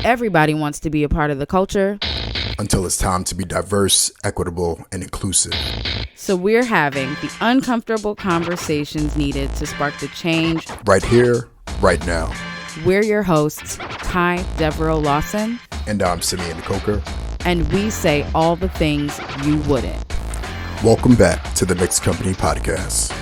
Everybody wants to be a part of the culture. Until it's time to be diverse, equitable, and inclusive. So we're having the uncomfortable conversations needed to spark the change. Right here, right now. We're your hosts, Kai Devereaux Lawson. And I'm Simeon Coker. And we say all the things you wouldn't. Welcome back to the Mixed Company Podcast.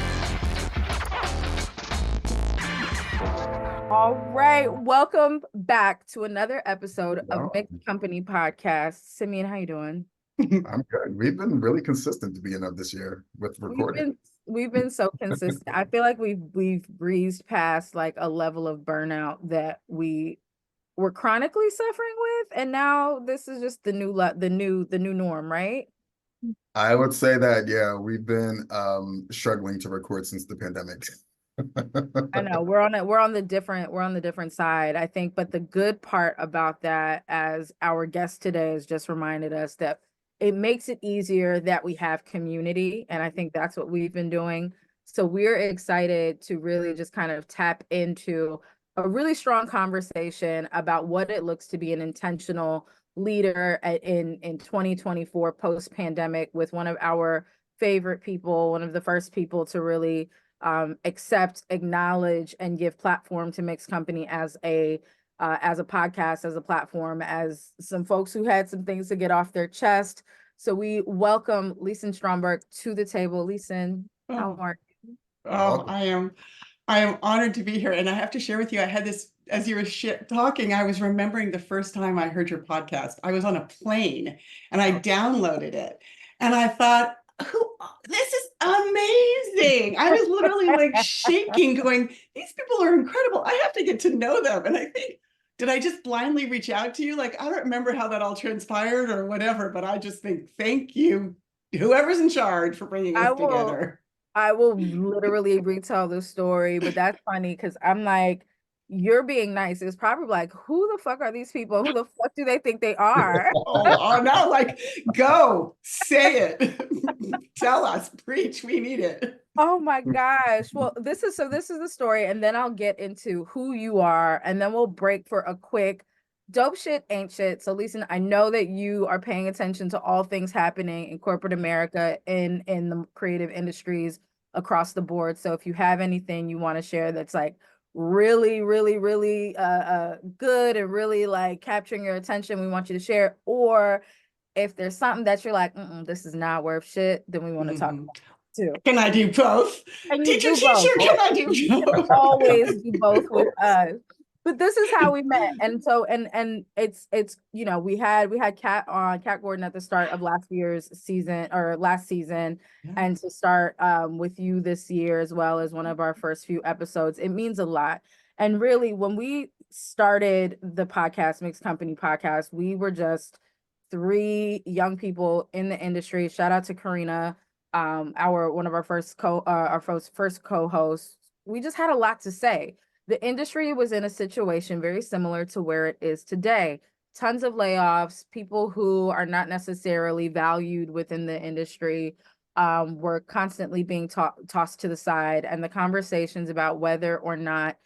All right, welcome back to another episode of Mixed Company Podcast. Simeon, how you doing? I'm good. We've been really consistent to being up this year with recording. We've been so consistent. I feel like we've breezed past like a level of burnout that we were chronically suffering with, and now this is just the new norm, right? I would say that, yeah, we've been struggling to record since the pandemic. I know we're on the different side, I think, but the good part about that, as our guest today has just reminded us, that it makes it easier that we have community, and I think that's what we've been doing. So we're excited to really just kind of tap into a really strong conversation about what it looks to be an intentional leader in 2024 post-pandemic, with one of our favorite people, one of the first people to really accept, acknowledge, and give platform to Mixed Company as a podcast, as a platform, as some folks who had some things to get off their chest. So we welcome Lisen Stromberg to the table. Lisen, how are you? I am honored to be here, and I have to share with you, I had this, as you were talking, I was remembering the first time I heard your podcast. I was on a plane and I downloaded it, and I thought, this is amazing. I was literally like shaking, going, these people are incredible. I have to get to know them. And I think, did I just blindly reach out to you? Like, I don't remember how that all transpired or whatever, but I just think, thank you, whoever's in charge, for bringing us together. I will literally retell the story, but that's funny because I'm like, you're being nice. It's probably like, who the fuck are these people? Who the fuck do they think they are? oh no, like, go, say it. Tell us, preach, we need it. Oh my gosh. Well, this is the story, and then I'll get into who you are, and then we'll break for a quick dope shit ain't shit. So Lisa, I know that you are paying attention to all things happening in corporate America, in the creative industries across the board. So if you have anything you want to share that's like really good and really like capturing your attention, we want you to share. Or if there's something that you're like, this is not worth shit, then we want to talk about it too. Can I do both? Teacher, can I do both? You can always do both with us. But this is how we met. And so and it's we had Kat Gordon at the start of last season, yeah. And to start with you this year, as well as one of our first few episodes, it means a lot. And really, when we started the podcast, Mixed Company Podcast, we were just three young people in the industry. Shout out to Karina, one of our first co-hosts. We just had a lot to say. The industry was in a situation very similar to where it is today. Tons of layoffs, people who are not necessarily valued within the industry were constantly being tossed to the side. And the conversations about whether or not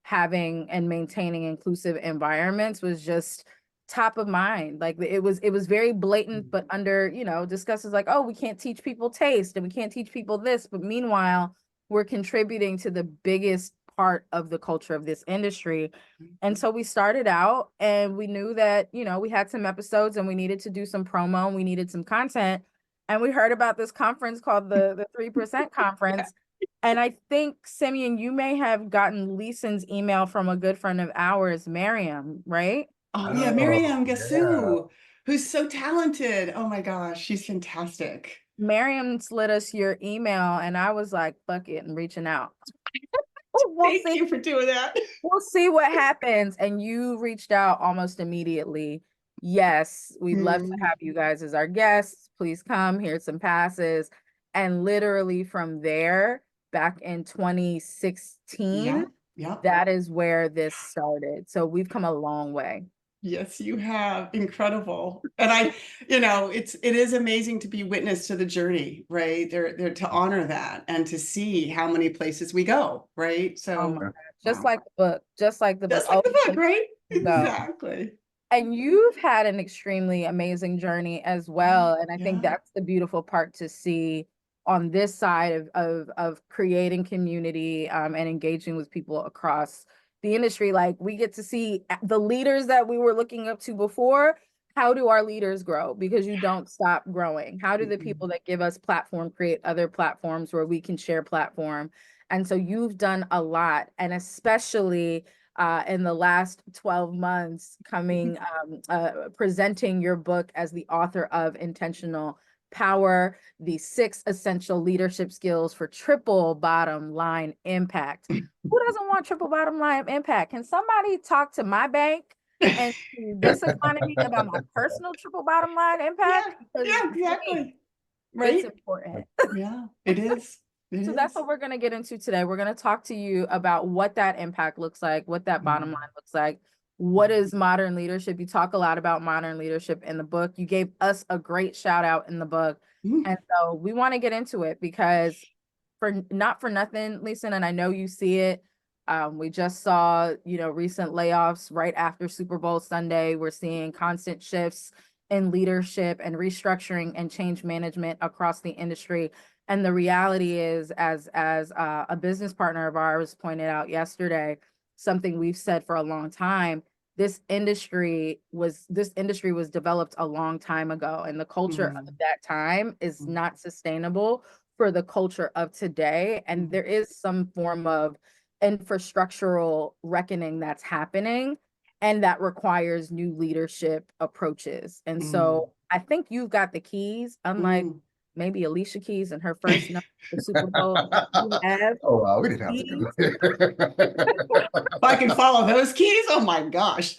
having and maintaining inclusive environments was just top of mind. Like it was very blatant, but under, discusses like, oh, we can't teach people taste and we can't teach people this. But meanwhile, we're contributing to the biggest part of the culture of this industry. And so we started out, and we knew that, we had some episodes and we needed to do some promo and we needed some content. And we heard about this conference called the 3% conference. And I think, Simeon, you may have gotten Lisen's email from a good friend of ours, Miriam, right? Oh yeah, Miriam Gassou, who's so talented. Oh my gosh, she's fantastic. Miriam slid us your email, and I was like, fuck it, and reaching out. Thank you for doing that. We'll see what happens. And you reached out almost immediately. Yes, we'd love to have you guys as our guests. Please come. Here's some passes. And literally from there, back in 2016, that is where this started. So we've come a long way. Yes, you have. Incredible. And it is amazing to be witness to the journey, right? They're to honor that and to see how many places we go, right? So just like the book, right? Exactly. And you've had an extremely amazing journey as well. And I think Yeah. that's the beautiful part to see on this side of creating community and engaging with people across the industry. Like we get to see the leaders that we were looking up to before. How do our leaders grow? Because you don't stop growing. How do the people that give us platform create other platforms where we can share platform? And so you've done a lot, and especially in the last 12 months coming presenting your book as the author of Intentional Power, the 6 essential leadership skills for triple bottom line impact. Who doesn't want triple bottom line impact? Can somebody talk to my bank and to this economy about my personal triple bottom line impact? Yeah, Because yeah, for me, exactly. it's Right? important. Yeah, it is. It So that's is. what we're going to get into today. We're going to talk to you about what that impact looks like, what that bottom line looks like. What is modern leadership? You talk a lot about modern leadership in the book. You gave us a great shout out in the book. Mm. And so we want to get into it because for not for nothing, Lisa, and I know you see it. We just saw, recent layoffs right after Super Bowl Sunday. We're seeing constant shifts in leadership and restructuring and change management across the industry. And the reality is, as a business partner of ours pointed out yesterday, something we've said for a long time, this industry was developed a long time ago, and the culture of that time is not sustainable for the culture of today. And there is some form of infrastructural reckoning that's happening, and that requires new leadership approaches. And so I think you've got the keys, unlike maybe Alicia Keys in her first number of the Super Bowl. You have Oh, wow, we didn't have to keys. go there. If I can follow those keys, oh my gosh.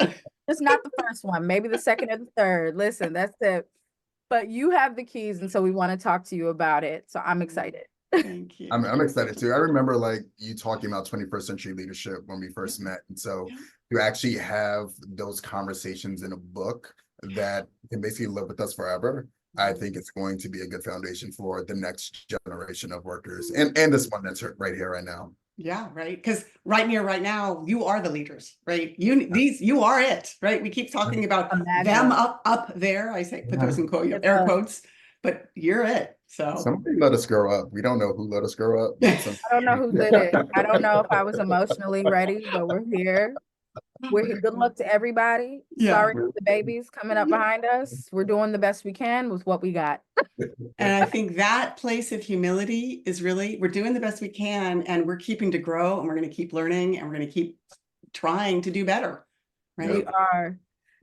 It's not the first one, maybe the second or the third. Listen, that's it. But you have the keys, and so we want to talk to you about it. So I'm excited. Thank you. I'm excited too. I remember like you talking about 21st century leadership when we first met. And so to actually have those conversations in a book that can basically live with us forever, I think it's going to be a good foundation for the next generation of workers and this one that's right here right now. Yeah, right. Because right here, right now, you are the leaders, right? You are it, right? We keep talking about them Imagine. up there. I say put those in It's air a- quotes, but you're it. So Somebody let us grow up. We don't know who let us grow up. But I don't know who did it. I don't know if I was emotionally ready, but we're here. We're here. Good luck to everybody. Yeah. Sorry for the babies coming up behind us. We're doing the best we can with what we got. And I think that place of humility is really, we're doing the best we can and we're keeping to grow and we're going to keep learning and we're going to keep trying to do better. Right. We are.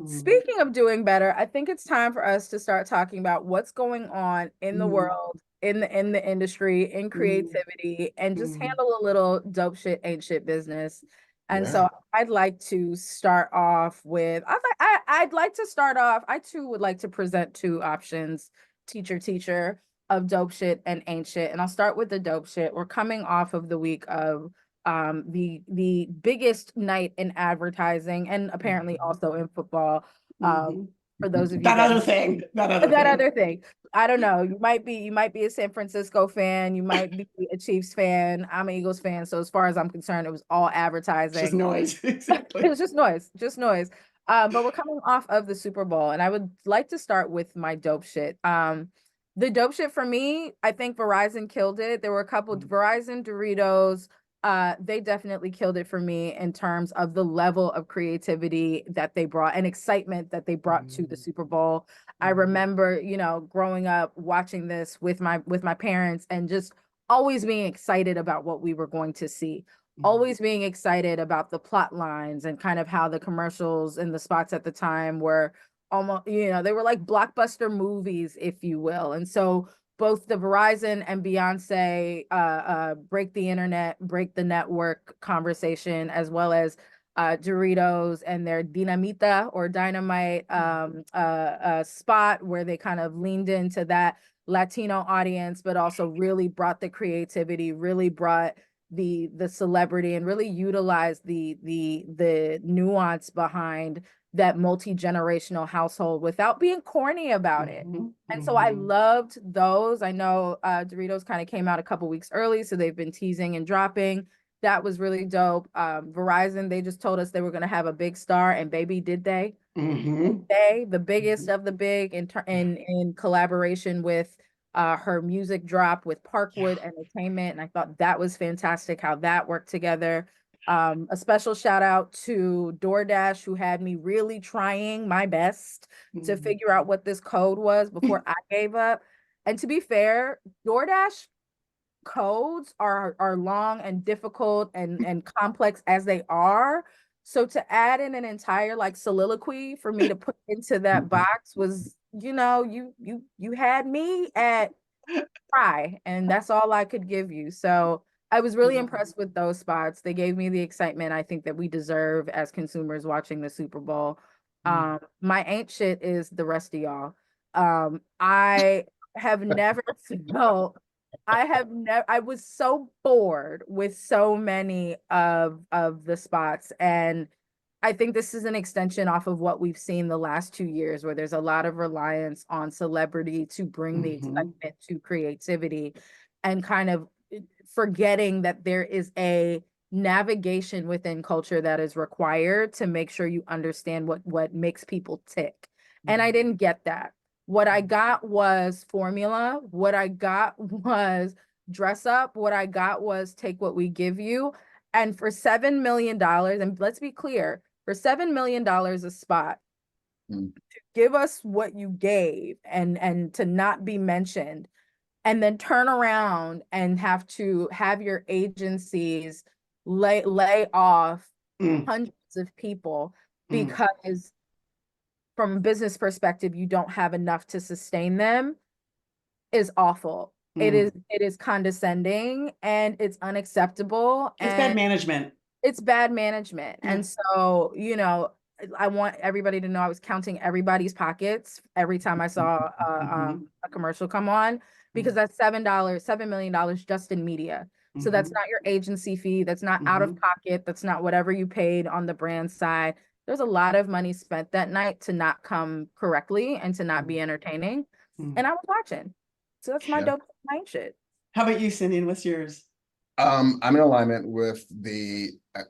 Speaking of doing better, I think it's time for us to start talking about what's going on in the world, in the industry, in creativity, and just handle a little dope shit, ain't shit business. And so I'd like to start off with, I'd like to start off, I too would like to present 2 options, teacher, of dope shit and ain't shit. And I'll start with the dope shit. We're coming off of the week of the biggest night in advertising and apparently also in football. For those of you that other thing. I don't know, you might be a San Francisco fan, you might be a Chiefs fan, I'm an Eagles fan, so as far as I'm concerned, it was all advertising. Just noise. Exactly. It was just noise. But we're coming off of the Super Bowl, and I would like to start with my dope shit. The dope shit for me, I think Verizon killed it. There were a couple Verizon, Doritos, they definitely killed it for me in terms of the level of creativity that they brought and excitement that they brought to the Super Bowl. I remember, growing up watching this with my parents and just always being excited about what we were going to see. Always being excited about the plot lines and kind of how the commercials and the spots at the time were almost, they were like blockbuster movies, if you will. And so both the Verizon and Beyonce break the internet, break the network conversation, as well as Doritos and their Dinamita or Dynamite spot where they kind of leaned into that Latino audience, but also really brought the creativity, really brought the celebrity, and really utilized the nuance behind that multi-generational household without being corny about it. And so I loved those. I know Doritos kind of came out a couple weeks early, so they've been teasing and dropping. that was really dope. Verizon, they just told us they were going to have a big star, and baby, did they? Mhm. They, the biggest of the big, in collaboration with her music drop with Parkwood Entertainment, and I thought that was fantastic how that worked together. A special shout out to DoorDash, who had me really trying my best to Mhm. figure out what this code was before I gave up. And to be fair, DoorDash codes are long and difficult and complex as they are. So to add in an entire like soliloquy for me to put into that box was, you had me at try, and that's all I could give you. So I was really impressed with those spots. They gave me the excitement I think that we deserve as consumers watching the Super Bowl. My ain't shit is the rest of y'all. I have never felt I was so bored with so many of the spots, and I think this is an extension off of what we've seen the last 2 years, where there's a lot of reliance on celebrity to bring the Mhm. excitement to creativity, and kind of forgetting that there is a navigation within culture that is required to make sure you understand what makes people tick. And I didn't get that. What I got was formula. What I got was dress up. What I got was take what we give you. And for $7 million, and let's be clear, for $7 million a spot, Mm. give us what you gave and to not be mentioned, and then turn around and have to have your agencies lay off Mm. hundreds of people Mm. because from a business perspective, you don't have enough to sustain them, is awful. Mm. It is condescending, and it's unacceptable, It's bad and management. it's bad management. Yeah. And so, I want everybody to know I was counting everybody's pockets every time I saw Mhm. a commercial come on, because Mm. that's $7 million just in media. So that's Mhm. not your agency fee. That's not out of Mhm. pocket. That's not whatever you paid on the brand side. There's a lot of money spent that night to not come correctly and to not be entertaining. Mm. And I was watching. So that's my Yeah. dope night shit. How about you, Cindy? And what's yours? I'm in alignment with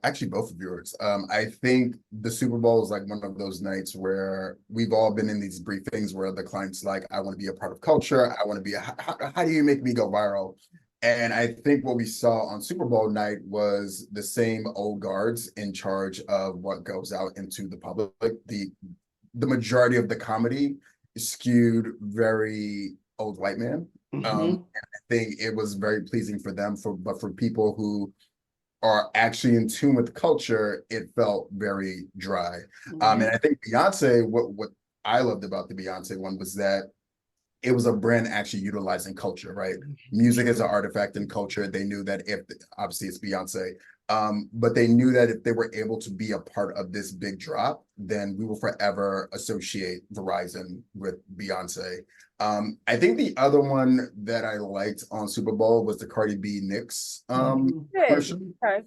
actually both of yours. I think the Super Bowl is like one of those nights where we've all been in these briefings where the client's like, I want to be a part of culture. I want to be how do you make me go viral? And I think what we saw on Super Bowl night was the same old guards in charge of what goes out into the public. The majority of the comedy skewed very old white man. Mhm. I think it was very pleasing for them, but for people who are actually in tune with culture, it felt very dry. And Mhm. I think Beyonce, what I loved about the Beyonce one was that it was a brand actually utilizing culture, right? Music is an artifact in culture. They knew that if obviously it's Beyonce, but they knew that if they were able to be a part of this big drop, then we will forever associate Verizon with Beyonce. I think the other one that I liked on Super Bowl was the Cardi B Nicks Mhm. commercial. Mhm. Okay.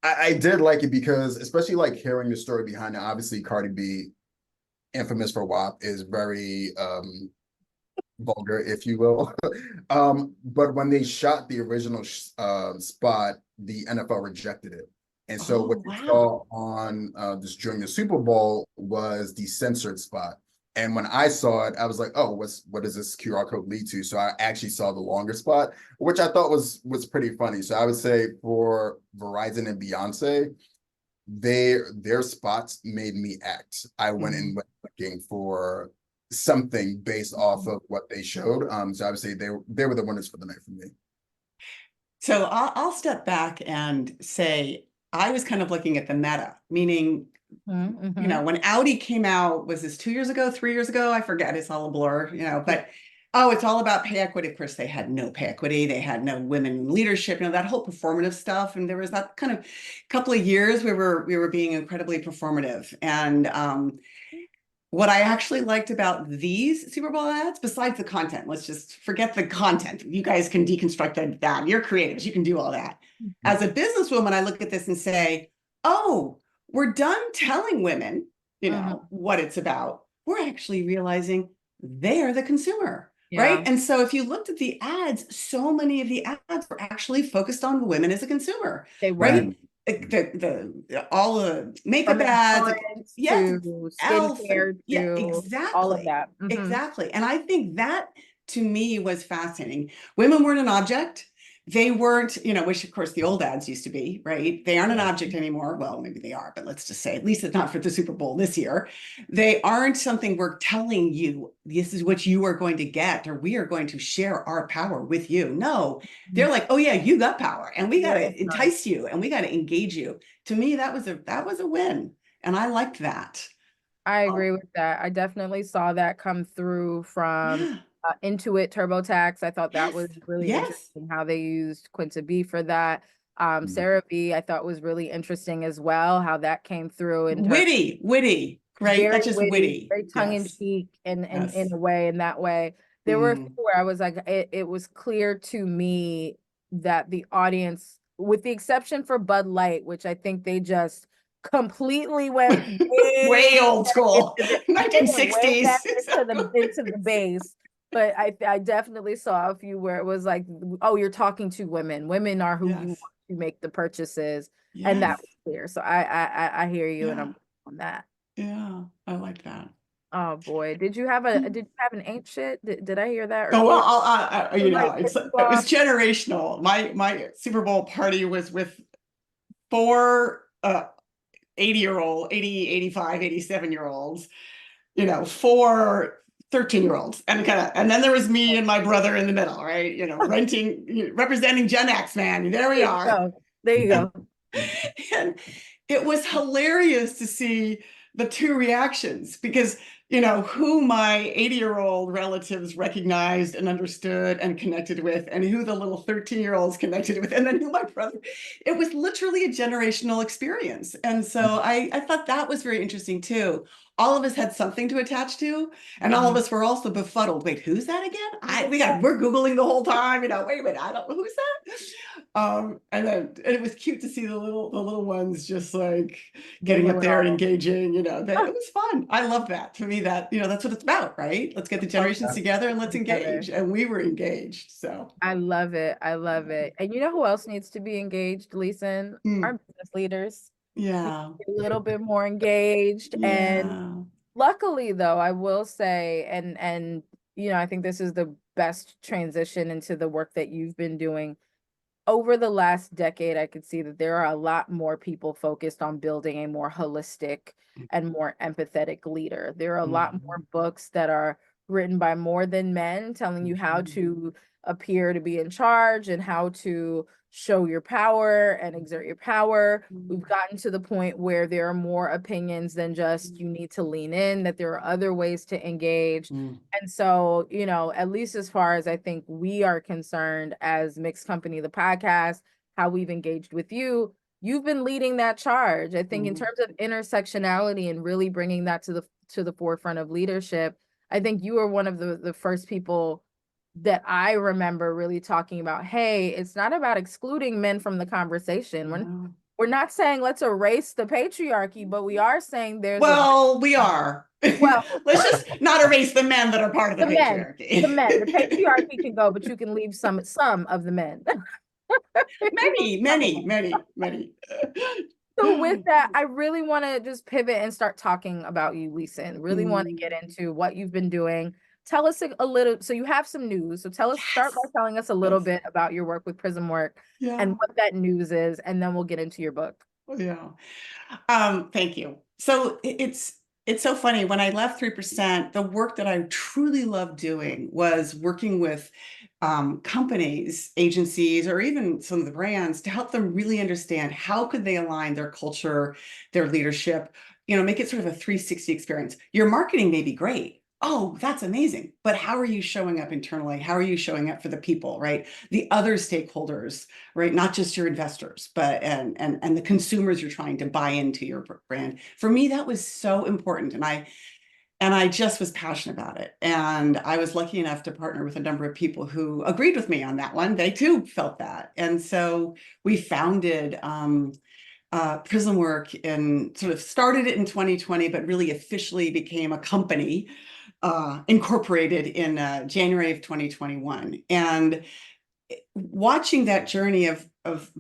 I did like it because, especially like hearing the story behind it. Obviously, Cardi B, infamous for WAP, is very vulgar, if you will. But when they shot the original spot, the NFL rejected it. And so what Oh, you wow. saw on this during the Super Bowl was the censored spot. And when I saw it, I was like, "Oh, what does this QR code lead to?" So I actually saw the longer spot, which I thought was pretty funny. So I would say for Verizon and Beyonce, their spots made me act. I went and Mhm. went looking for something based off of what they showed. So I would say they were the winners for the night for me. So I'll step back and say I was kind of looking at the meta, meaning, Mm-hmm. when Audi came out, was this 2 years ago, 3 years ago? I forget, it's all a blur, but oh, it's all about pay equity. Of course, they had no pay equity, they had no women in leadership, that whole performative stuff. And there was that kind of couple of years we were being incredibly performative. And what I actually liked about these Super Bowl ads, besides the content, let's just forget the content. You guys can deconstruct that. You're creatives, you can do all that. As a businesswoman, I look at this and say, oh, we're done telling women, Mm-hmm. what it's about. We're actually realizing they are the consumer. Yeah. right? And so if you looked at the ads, so many of the ads were actually focused on women as a consumer, They were. right? All the makeup From ads, insurance yes, to Elf, and skincare yeah, to all of exactly, that. Mhm. exactly. And I think that to me was fascinating. Women weren't an object. They weren't, which of course the old ads used to be, right? They aren't an object anymore. Well, maybe they are, but let's just say, at least it's not for the Super Bowl this year. They aren't something we're telling you, this is what you are going to get, or we are going to share our power with you. No, they're like, oh yeah, you got power, and we got Yeah, to entice you, and we got to engage you. To me, that was a win, and I liked that. I agree Oh, with that. I definitely saw that come through from yeah. Intuit TurboTax. I thought that Yes. was really Yes. interesting how they used Quinta B for that. Mhm. Sarah B, I thought was really interesting as well, how that came through in terms Witty, right? very That's just witty, witty. very tongue in Yes. cheek, and Yes. in a way, in that way. There were a few Mm. where I was like, it was clear to me that the audience, with the exception for Bud Light, which I think they just completely went Way way old back into school, they went way 1960s. back into the base. But I definitely saw a few where it was like, oh, you're talking to women. Women are who you want Yes. to make the purchases, and that Yes. was clear. So I hear you, and Yeah. I'm on that. Yeah. I like that. Oh boy, did you have an ain't shit? Did I hear that Oh well, earlier? It might piss you it was off. generational. My Super Bowl party was with four 80-year-old, 80, 85, 87 year olds, four 13-year olds, and then there was me and my brother in the middle, right? Representing Gen X, man. There we There you are. go. There you go. And it was hilarious to see the two reactions because who my 80-year-old relatives recognized and understood and connected with, and who the little 13-year-olds connected with, and then who my brother. It was literally a generational experience. And so I thought that was very interesting too. All of us had something to attach to, and all of Mhm. us were also befuddled. Wait, who's that again? We're Googling the whole time, wait a minute, I don't know who's that. And it was cute to see the little ones just like getting Knew up it there and all. engaging, that it was fun. I love that. To me, that's what it's about, right? Let's get the Both generations together and let's together. engage. And we were engaged. So I love it. I love it. And you know who else needs to be engaged, Lisa? mm, Our business leaders need to yeah. be a little bit more engaged. And Yeah. luckily, though, I will say, and I think this is the best transition into the work that you've been doing over the last decade. I could see that there are a lot more people focused on building a more holistic and more empathetic leader. There are a lot more Mhm. books that are written by more than men telling you how Mhm. to appear to be in charge and how to show your power and exert your power. We've gotten to the point where there are more opinions than just you need to lean in, that there are other ways to engage. Mm. And so, at least as far as I think we are concerned as Mixed Company, the podcast, how we've engaged with you, you've been leading that charge. I think in Mm. terms of intersectionality and really bringing that to the forefront of leadership, I think you were one of the first people that I remember really talking about, hey, it's not about excluding men from the conversation. Yeah. We're not saying let's erase the patriarchy, but we are saying there's a Well, we are. well, Let's just not erase the men that are part of the the men, the patriarchy. men, the patriarchy can go, but you can leave some of the men. You can leave Many, some of many, them. many, many. So with that, I really want to just pivot and start talking about you, Lisa, and really want to Mm. get into what you've been doing. Tell us a little, so you have some news. So start by Yes. telling us a little Yes. bit about your work with Prism Work and Yeah. what that news is, and then we'll get into your book. Yeah. Thank you. So it's so funny. When I left 3%, the work that I truly loved doing was working with companies, agencies, or even some of the brands to help them really understand how could they align their culture, their leadership, make it sort of a 360 experience. Your marketing may be great. Oh, that's amazing. But how are you showing up internally? How are you showing up for the people, right? The other stakeholders, right? Not just your investors, but and the consumers you're trying to buy into your brand. For me, that was so important. And I just was passionate about it. And I was lucky enough to partner with a number of people who agreed with me on that one. They too felt that. And so we founded Prism Work and sort of started it in 2020, but really officially became a company incorporated in January of 2021. And watching that journey of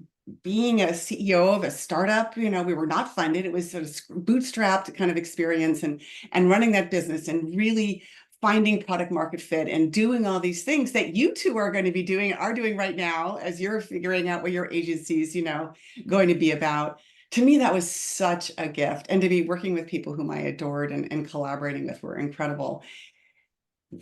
being a CEO of a startup, we were not funded. It was sort of bootstrapped kind of experience, and running that business and really finding product market fit and doing all these things that you two are going to be are doing right now as you're figuring out what your agency's, going to be about. To me, that was such a gift. And to be working with people whom I adored and collaborating with were incredible.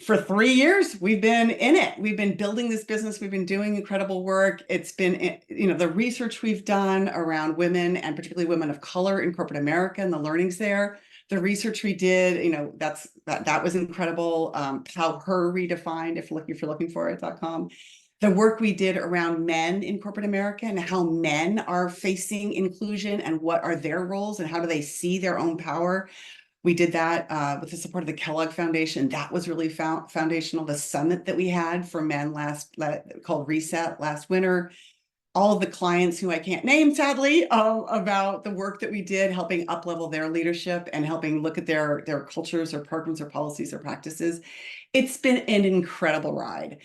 For 3 years, we've been in it. We've been building this business. We've been doing incredible work. It's been, the research we've done around women, and particularly women of color in corporate America, and the learnings there. The research we did, that was incredible. How Her Redefined, if you're looking for it.com. The work we did around men in corporate America and how men are facing inclusion and what are their roles and how do they see their own power. We did that with the support of the Kellogg Foundation. That was really foundational. The summit that we had for men called Reset last winter. All of the clients who I can't name, sadly, about the work that we did, helping up-level their leadership and helping look at their cultures or programs or policies or practices. It's been an incredible ride.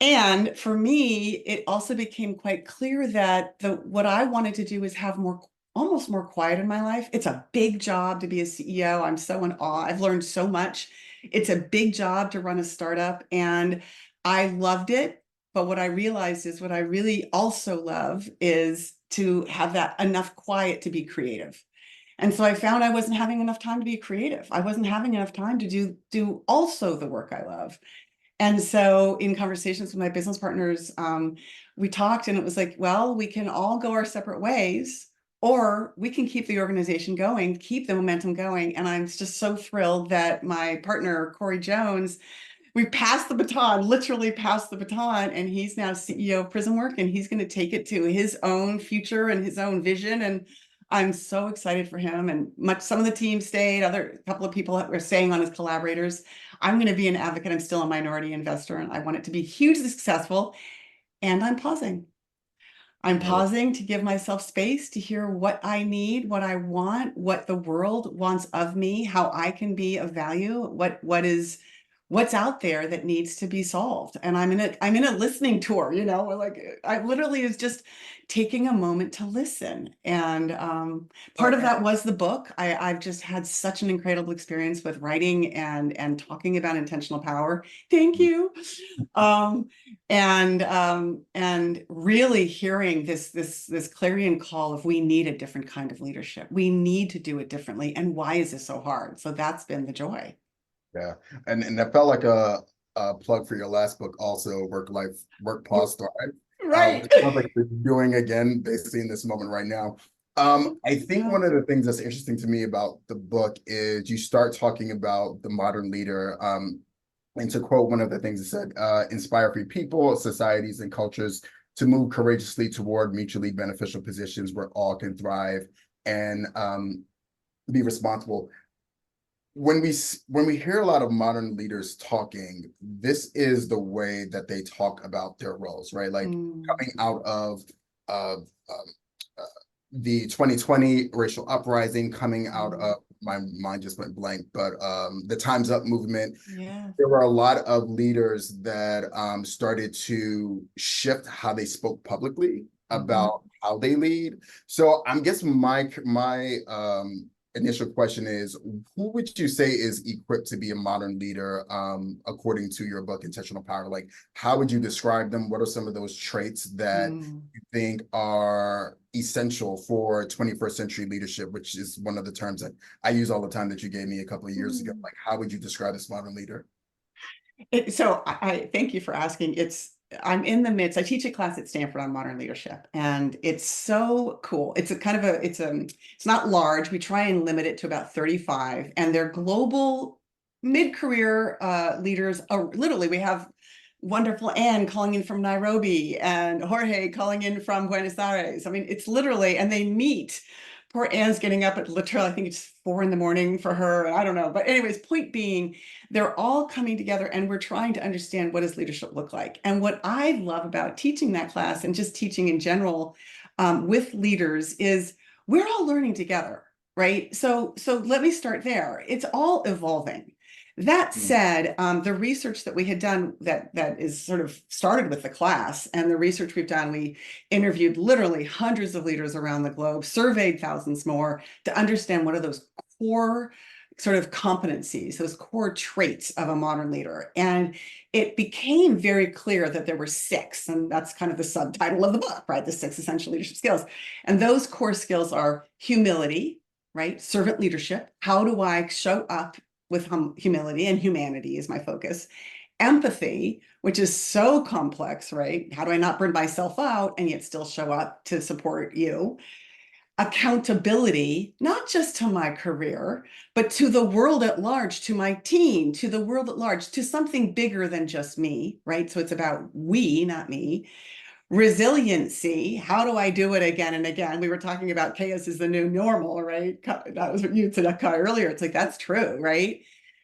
And for me, it also became quite clear that what I wanted to do is have almost more quiet in my life. It's a big job to be a CEO. I'm so in awe. I've learned so much. It's a big job to run a startup, and I loved it. But what I realized is what I really also love is to have that enough quiet to be creative. And so I found I wasn't having enough time to be creative. I wasn't having enough time to do also the work I love. And so in conversations with my business partners, we talked, and it was like, well, we can all go our separate ways, or we can keep the organization going, keep the momentum going. And I'm just so thrilled that my partner, Corey Jones, we literally passed the baton, and he's now CEO of Prism Work, and he's going to take it to his own future and his own vision. And I'm so excited for him. And some of the team stayed, a couple of people were staying on as collaborators. I'm going to be an advocate. I'm still a minority investor, and I want it to be hugely successful. And I'm pausing. I'm pausing to give myself space to hear what I need, what I want, what the world wants of me, how I can be of value, what's out there that needs to be solved. And I'm in a listening tour, I literally was just taking a moment to listen. And part of that was the book. I've just had such an incredible experience with writing and talking about intentional power. Thank you. And really hearing this clarion call of, we need a different kind of leadership. We need to do it differently. And why is this so hard? So that's been the joy. Yeah, and that felt like a plug for your last book, also, Work Pause Thrive. Right. Which sounds like you're doing again, basically in this moment right now. I think one of the things that's interesting to me about the book is you start talking about the modern leader. And to quote one of the things it said, inspire free people, societies, and cultures to move courageously toward mutually beneficial positions where all can thrive and be responsible. When we hear a lot of modern leaders talking, this is the way that they talk about their roles, right? Like coming out of the 2020 racial uprising, coming out of, my mind just went blank, but the Time's Up movement. Yeah. There were a lot of leaders that started to shift how they spoke publicly about how they lead. So I'm guessing my initial question is, who would you say is equipped to be a modern leader according to your book, Intentional Power? Like, how would you describe them? What are some of those traits that you think are essential for 21st century leadership, which is one of the terms that I use all the time that you gave me a couple of years ago? Like, how would you describe this modern leader? So I thank you for asking. I'm in the midst. I teach a class at Stanford on modern leadership, and it's so cool. It's it's not large. We try and limit it to about 35, and they're global mid-career leaders. Literally, we have wonderful Anne calling in from Nairobi and Jorge calling in from Buenos Aires. I mean, it's literally, and they meet. Poor Anne's getting up at literally, I think it's 4 a.m. for her. I don't know. But anyways, point being, they're all coming together, and we're trying to understand, what does leadership look like? And what I love about teaching that class, and just teaching in general with leaders, is we're all learning together, right? So let me start there. It's all evolving. That said, the research that we had done that is sort of started with the class, and the research we've done, we interviewed literally hundreds of leaders around the globe, surveyed thousands more to understand what are those core sort of competencies, those core traits of a modern leader. And it became very clear that there were 6, and that's kind of the subtitle of the book, right? The 6 essential leadership skills. And those core skills are humility, right? Servant leadership. How do I show up with humility, and humanity is my focus. Empathy, which is so complex, right? How do I not burn myself out and yet still show up to support you? Accountability, not just to my career, but to the world at large, to my team, to the world at large, to something bigger than just me, right? So it's about we, not me. Resiliency, how do I do it again and again? We were talking about chaos is the new normal, right? That was what you said, Kai, earlier. It's like, that's true, right?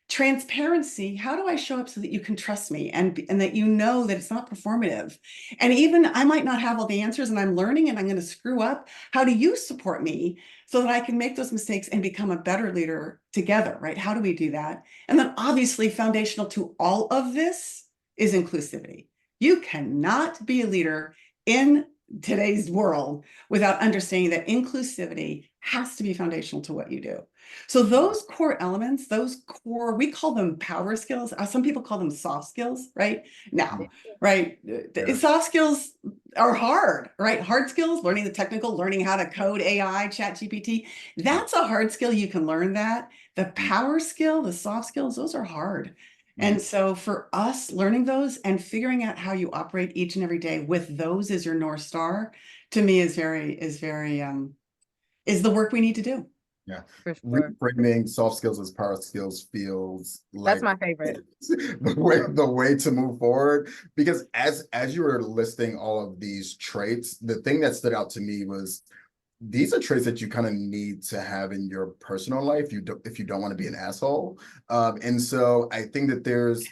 Transparency, how do I show up so that you can trust me and that you know that it's not performative? And even I might not have all the answers and I'm learning and I'm going to screw up. How do you support me so that I can make those mistakes and become a better leader together, right? How do we do that? And then obviously foundational to all of this is inclusivity. You cannot be a leader in today's world without understanding that inclusivity has to be foundational to what you do. So those core elements, those core, we call them power skills. Some people call them soft skills, right? Now, right? Soft skills are hard, right? Hard skills, learning the technical, learning how to code AI, chat GPT. That's a hard skill. You can learn that. The power skill, the soft skills, those are hard. And so for us, learning those and figuring out how you operate each and every day with those as your North Star, to me is the work we need to do. Yeah. For sure. Reframing soft skills as power skills feels That's like my favorite. the way to move forward. Because as you were listing all of these traits, the thing that stood out to me was these are traits that you kind of need to have in your personal life if you don't want to be an asshole. And so I think that there's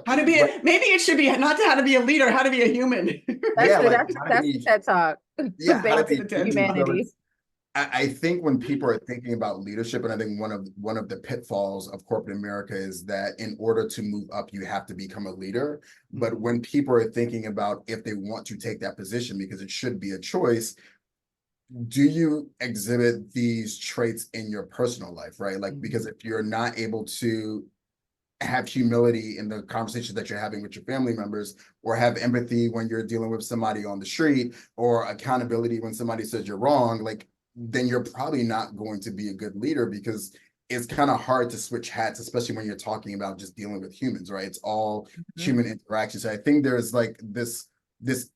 How to be maybe it should be not to how to be a leader, how to be a human. That's yeah, true. like That's the TED Talk. yeah, how to be Humanity. I think when people are thinking about leadership, and I think one of the pitfalls of corporate America is that in order to move up, you have to become a leader. But when people are thinking about if they want to take that position, because it should be a choice, do you exhibit these traits in your personal life, right? Like, because if you're not able to have humility in the conversations that you're having with your family members, or have empathy when you're dealing with somebody on the street, or accountability when somebody says you're wrong, like, then you're probably not going to be a good leader, because it's kind of hard to switch hats, especially when you're talking about just dealing with humans, right? It's all human interaction. So I think there's like this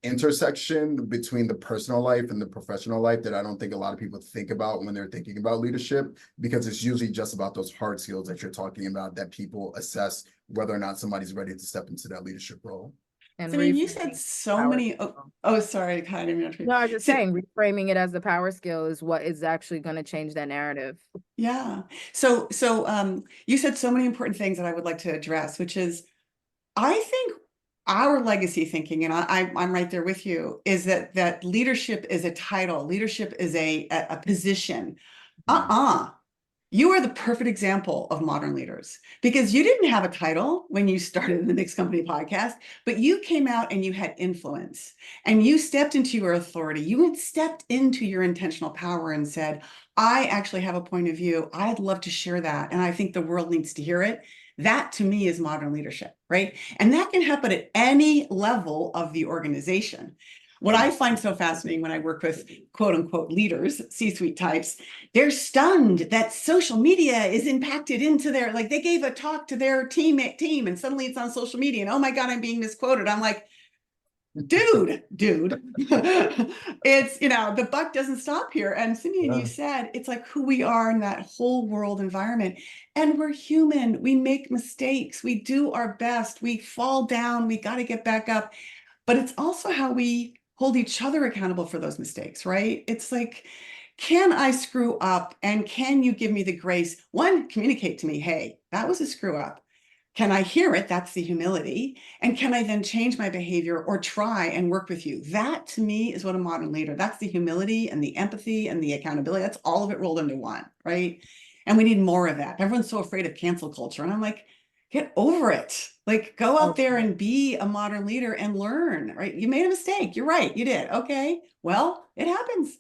intersection between the personal life and the professional life that I don't think a lot of people think about when they're thinking about leadership, because it's usually just about those hard skills that you're talking about that people assess whether or not somebody's ready to step into that leadership role. And So, I mean, you said so many. Sorry, kind of. No, I was just saying, reframing it as the power skill is what is actually going to change that narrative. Yeah. So you said so many important things that I would like to address, which is, I think our legacy thinking, and I'm right there with you, is that leadership is a title, leadership is a position. You are the perfect example of modern leaders, because you didn't have a title when you started the Mixed Company podcast, but you came out and you had influence and you stepped into your authority. You had stepped into your intentional power and said, I actually have a point of view. I'd love to share that. And I think the world needs to hear it. That to me is modern leadership, right? And that can happen at any level of the organization. What I find so fascinating when I work with quote unquote leaders, C-suite types, they're stunned that social media is impacted into their, like, they gave a talk to their team and suddenly it's on social media and oh my God, I'm being misquoted. I'm like, dude, it's, the buck doesn't stop here. And Simeon, you said, it's like who we are in that whole world environment. And we're human. We make mistakes. We do our best. We fall down. We got to get back up. But it's also how we hold each other accountable for those mistakes, right? It's like, can I screw up? And can you give me the grace? One, communicate to me, hey, that was a screw up. Can I hear it? That's the humility. And can I then change my behavior or try and work with you? That to me is what a modern leader, that's the humility and the empathy and the accountability. That's all of it rolled into one, right? And we need more of that. Everyone's so afraid of cancel culture. And I'm like, get over it. Like, go out there and be a modern leader and learn, right? You made a mistake. You're right. You did. Okay. Well, it happens.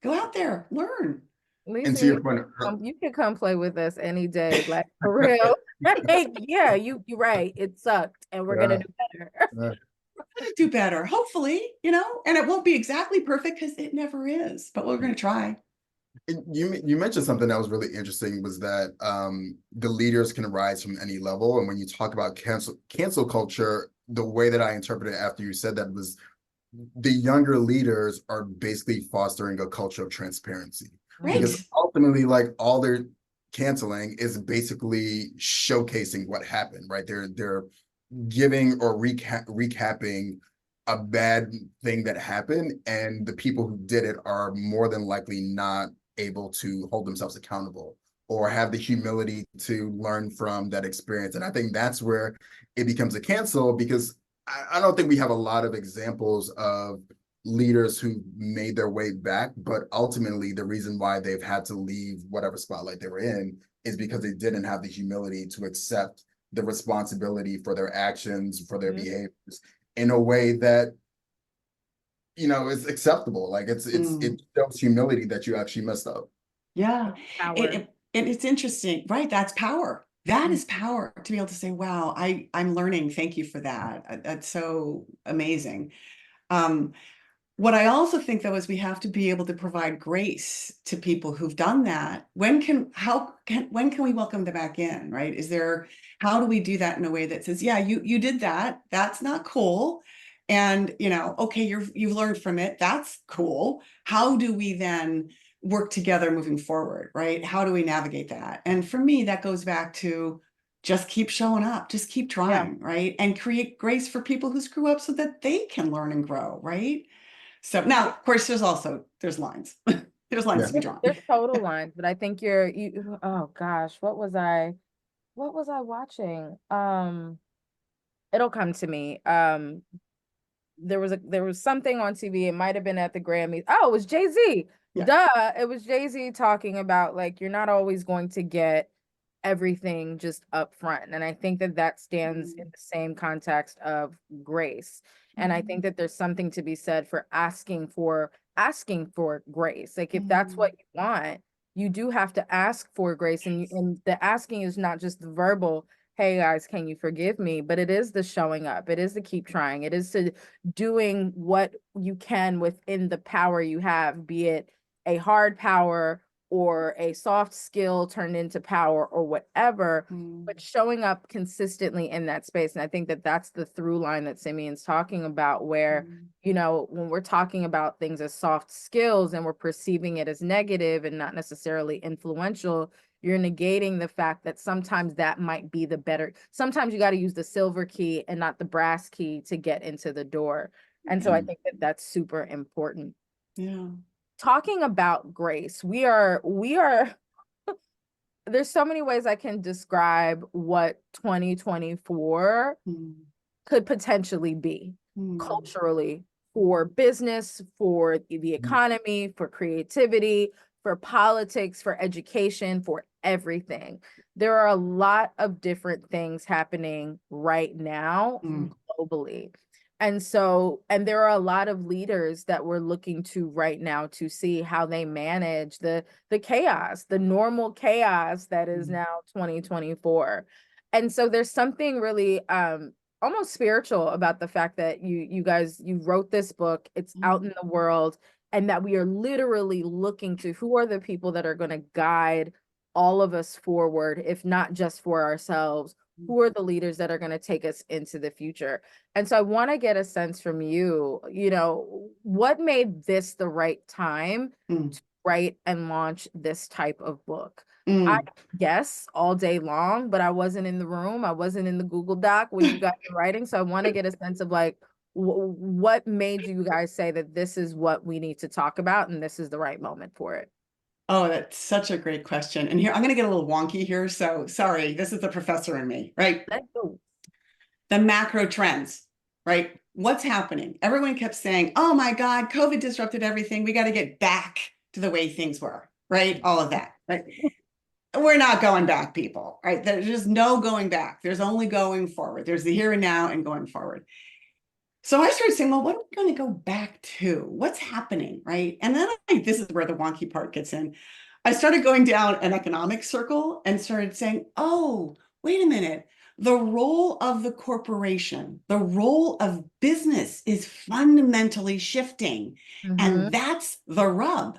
Go out there, learn. And Lisa, to your point, you can come play with us any day, like for real. Like, yeah, you're right. It sucked, and we're gonna do better. Do better, hopefully, and it won't be exactly perfect because it never is, but we're going to try. You mentioned something that was really interesting, was that the leaders can rise from any level. And when you talk about cancel culture, the way that I interpreted it after you said that was the younger leaders are basically fostering a culture of transparency. Right. Because ultimately, like, all they're canceling is basically showcasing what happened, right? They're giving or recapping a bad thing that happened, and the people who did it are more than likely not able to hold themselves accountable or have the humility to learn from that experience. And I think that's where it becomes a cancel, because I don't think we have a lot of examples of leaders who made their way back, but ultimately the reason why they've had to leave whatever spotlight they were in is because they didn't have the humility to accept the responsibility for their actions, for their behaviors in a way that is acceptable. Like, it shows humility that you actually messed up. Yeah. Power. And it's interesting, right? That's power. That is power, to be able to say, wow, I'm learning. Thank you for that. That's so amazing. What I also think, though, is we have to be able to provide grace to people who've done that. When can we welcome them back in, right? How do we do that in a way that says, yeah, you did that. That's not cool. And, okay, you've learned from it. That's cool. How do we then work together moving forward, right? How do we navigate that? And for me, that goes back to just keep showing up, just keep trying, right? And create grace for people who screw up so that they can learn and grow, right? So now, of course, there's lines. There's lines to be drawn. There's total lines, but I think oh gosh, what was I watching? It'll come to me. There was something on TV. It might have been at the Grammys. Oh, it was Jay-Z. Yeah. Duh. It was Jay-Z talking about, like, you're not always going to get everything just up front. And I think that stands in the same context of grace. And I think that there's something to be said for asking for grace. Like, if that's what you want, you do have to ask for grace. And the asking is not just the verbal, hey guys, can you forgive me? But it is the showing up. It is the keep trying. It is to doing what you can within the power you have, be it a hard power or a soft skill turned into power or whatever, but showing up consistently in that space. And I think that that's the through line that Simeon's talking about, where, when we're talking about things as soft skills and we're perceiving it as negative and not necessarily influential, you're negating the fact that sometimes that might be sometimes you got to use the silver key and not the brass key to get into the door. And so I think that that's super important. Yeah. Talking about grace, we are there's so many ways I can describe what 2024 could potentially be culturally, for business, for the economy, for creativity, for politics, for education, for everything. There are a lot of different things happening right now globally. And there are a lot of leaders that we're looking to right now to see how they manage the chaos, the normal chaos that is now 2024. And so there's something really almost spiritual about the fact that you guys wrote this book, it's out in the world, and that we are literally looking to who are the people that are going to guide all of us forward, if not just for ourselves. Who are the leaders that are going to take us into the future? And so I want to get a sense from you, what made this the right time to write and launch this type of book? I guess all day long, but I wasn't in the room. I wasn't in the Google Doc when you guys were writing. So I want to get a sense of, like, what made you guys say that this is what we need to talk about and this is the right moment for it? Oh, that's such a great question. And here, I'm going to get a little wonky here. So sorry, this is the professor in me, right? Let's go. The macro trends, right? What's happening? Everyone kept saying, oh my God, COVID disrupted everything. We got to get back to the way things were, right? All of that, right? we're not going back, people, right? There's just no going back. There's only going forward. There's the here and now and going forward. So I started saying, well, what are we going to go back to? What's happening, right? And then this is where the wonky part gets in. I started going down an economic circle and started saying, oh, wait a minute. The role of the corporation, the role of business is fundamentally shifting. And that's the rub.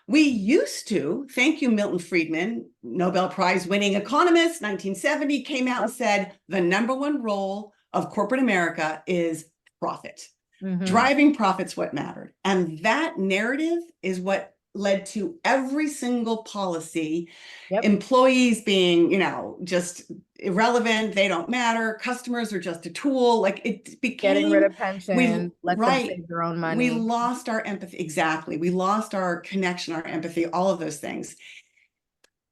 We used to, thank you, Milton Friedman, Nobel Prize winning economist, 1970, came out and said the number one role of corporate America is profit. Driving profit's what mattered. And that narrative is what led to every single policy, employees being, just irrelevant, they don't matter, customers are just a tool. Like it became getting rid of pension, let them right. save their own money. We lost our empathy. Exactly. We lost our connection, our empathy, all of those things.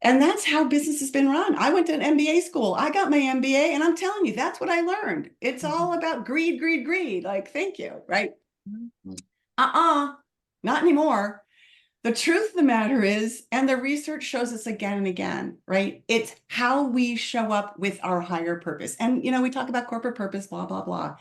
And that's how business has been run. I went to an MBA school. I got my MBA, and I'm telling you, that's what I learned. It's all about greed, greed, greed. Like, thank you, right? Not anymore. The truth of the matter is, and the research shows us again and again, right? It's how we show up with our higher purpose. And, we talk about corporate purpose, blah, blah, blah.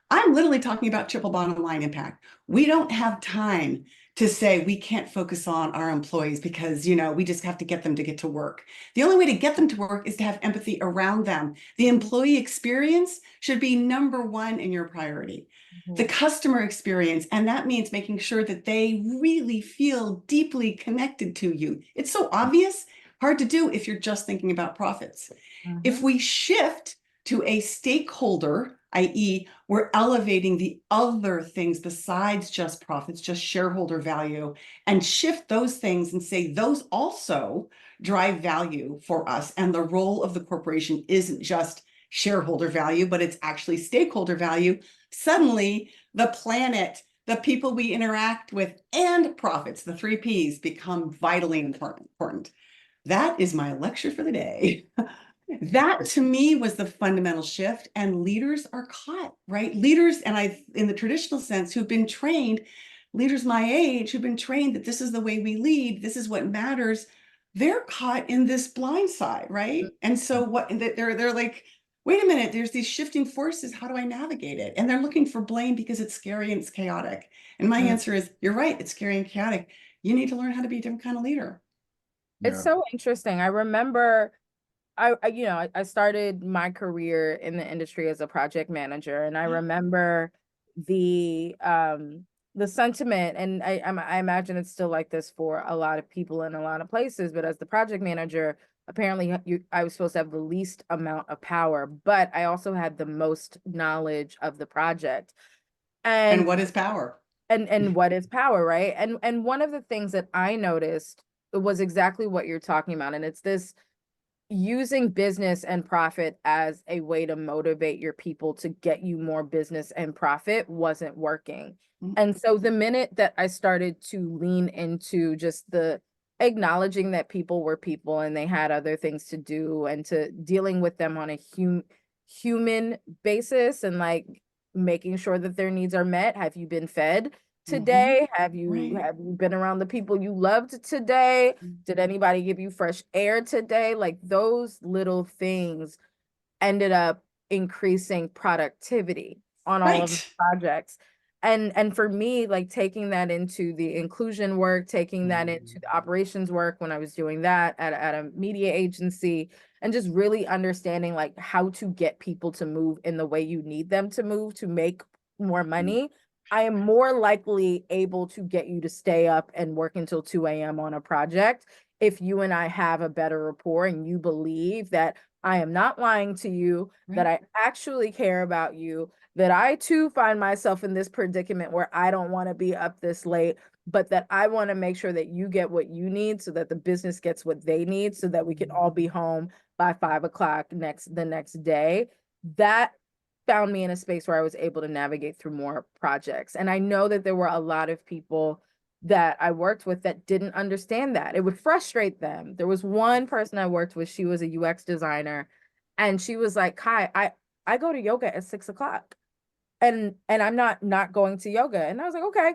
I'm literally talking about triple bottom line impact. We don't have time to say we can't focus on our employees because, we just have to get them to get to work. The only way to get them to work is to have empathy around them. The employee experience should be number one in your priority. The customer experience, and that means making sure that they really feel deeply connected to you. It's so obvious, hard to do if you're just thinking about profits. If we shift to a stakeholder, i.e., we're elevating the other things besides just profits, just shareholder value, and shift those things and say those also drive value for us. And the role of the corporation isn't just shareholder value, but it's actually stakeholder value. Suddenly, the planet, the people we interact with, and profits, the 3 Ps, become vitally important. That is my lecture for the day. That to me was the fundamental shift, and leaders are caught, right? Leaders, and in the traditional sense, who've been trained, leaders my age who've been trained that this is the way we lead, this is what matters, they're caught in this blind side, right? And so they're like, wait a minute, there's these shifting forces, how do I navigate it? And they're looking for blame because it's scary and it's chaotic. And my answer is, you're right, it's scary and chaotic. You need to learn how to be a different kind of leader. It's so interesting. I remember I started my career in the industry as a project manager, and I remember the sentiment, and I imagine it's still like this for a lot of people in a lot of places, but as the project manager, apparently I was supposed to have the least amount of power, but I also had the most knowledge of the project. And what is power? And what is power, right? And one of the things that I noticed was exactly what you're talking about, and it's this using business and profit as a way to motivate your people to get you more business and profit wasn't working. And so the minute that I started to lean into just the acknowledging that people were people and they had other things to do, and to dealing with them on a human basis, and like making sure that their needs are met. Have you been fed today? Have you been around the people you loved today? Did anybody give you fresh air today? Like those little things ended up increasing productivity on all of the projects. And for me, like taking that into the inclusion work, taking that into the operations work when I was doing that at a media agency, and just really understanding like how to get people to move in the way you need them to move to make more money, I am more likely able to get you to stay up and work until 2 a.m. on a project if you and I have a better rapport and you believe that I am not lying to you, that I actually care about you, that I too find myself in this predicament where I don't want to be up this late, but that I want to make sure that you get what you need so that the business gets what they need so that we can all be home by 5 o'clock the next day. That found me in a space where I was able to navigate through more projects. And I know that there were a lot of people that I worked with that didn't understand that. It would frustrate them. There was one person I worked with, she was a UX designer, and she was like, Kai, I go to yoga at 6 o'clock and I'm not going to yoga. And I was like, okay,